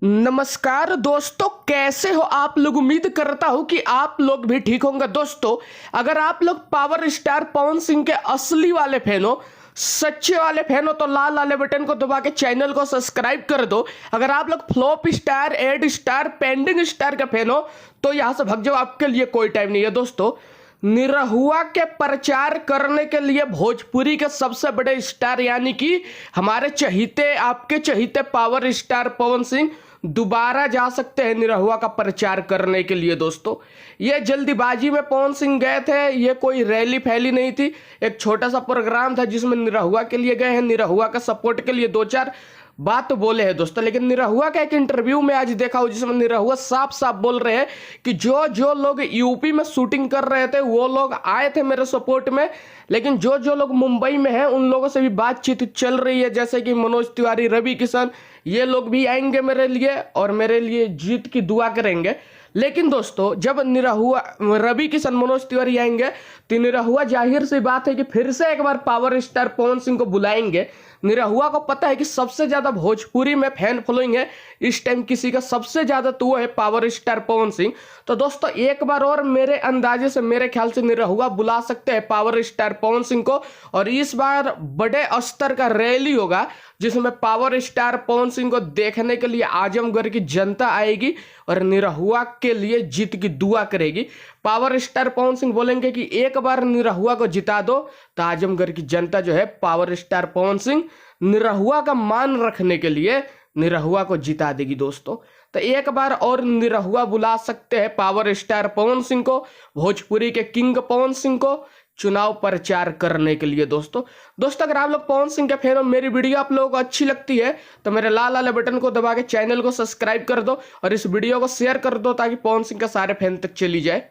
नमस्कार दोस्तों, कैसे हो आप लोग। उम्मीद करता हूं कि आप लोग भी ठीक होंगे। दोस्तों, अगर आप लोग पावर स्टार पवन सिंह के असली वाले फैन हो, सच्चे वाले फैन हो, तो लाल वाले बटन को दबा के चैनल को सब्सक्राइब कर दो। अगर आप लोग फ्लॉप स्टार, एड स्टार, पेंडिंग स्टार का फैन हो तो यहां से भाग जाओ, आपके लिए कोई टाइम नहीं है। दोस्तों, निरहुआ के प्रचार करने के लिए भोजपुरी के सबसे बड़े स्टार यानी कि हमारे चहीते, आपके चहीते पावर स्टार पवन सिंह दोबारा जा सकते हैं निरहुआ का प्रचार करने के लिए। दोस्तों, ये जल्दीबाजी में पवन सिंह गए थे, ये कोई रैली फैली नहीं थी, एक छोटा सा प्रोग्राम था जिसमें निरहुआ के लिए गए हैं, निरहुआ का सपोर्ट के लिए दो चार बात तो बोले हैं। दोस्तों, लेकिन निरहुआ का एक इंटरव्यू में आज देखा हूं जिसमें निरहुआ साफ साफ बोल रहे हैं कि जो जो लोग यूपी में शूटिंग कर रहे थे वो लोग आए थे मेरे सपोर्ट में, लेकिन जो जो लोग मुंबई में हैं उन लोगों से भी बातचीत चल रही है, जैसे कि मनोज तिवारी, रवि किशन, ये लोग भी आएंगे मेरे लिए और मेरे लिए जीत की दुआ करेंगे। लेकिन दोस्तों, जब निरहुआ, रवि किशन, मनोज तिवारी आएंगे तो निरहुआ जाहिर सी बात है कि फिर से एक बार पावर स्टार पवन सिंह को बुलाएंगे। निरहुआ को पता है कि सबसे ज्यादा भोजपुरी में फैन फॉलोइंग है इस टाइम किसी का सबसे ज्यादा, तो वो है पावर स्टार पवन सिंह। तो दोस्तों, एक बार और मेरे अंदाजे से, मेरे ख्याल से निरहुआ बुला सकते हैं पावर स्टार पवन सिंह को, और इस बार बड़े स्तर का रैली होगा जिसमें पावर स्टार पवन सिंह को देखने के लिए आजमगढ़ की जनता आएगी और निरहुआ के लिए जीत की दुआ करेगी। पावर स्टार पवन सिंह बोलेंगे कि एक बार निरहुआ को जिता दो, तो आजमगढ़ की जनता जो है पावर स्टार पवन सिंह, निरहुआ का मान रखने के लिए निरहुआ को जिता देगी। दोस्तों, तो एक बार और निरहुआ बुला सकते हैं पावर स्टार पवन सिंह को, भोजपुरी के किंग पवन सिंह को, चुनाव प्रचार करने के लिए। दोस्तों, अगर आप लोग पवन सिंह के फैन हो, मेरी वीडियो आप लोगों को अच्छी लगती है तो मेरे लाल वाले बटन को दबा के चैनल को सब्सक्राइब कर दो और इस वीडियो को शेयर कर दो ताकि पवन सिंह के सारे फैन तक चली जाए।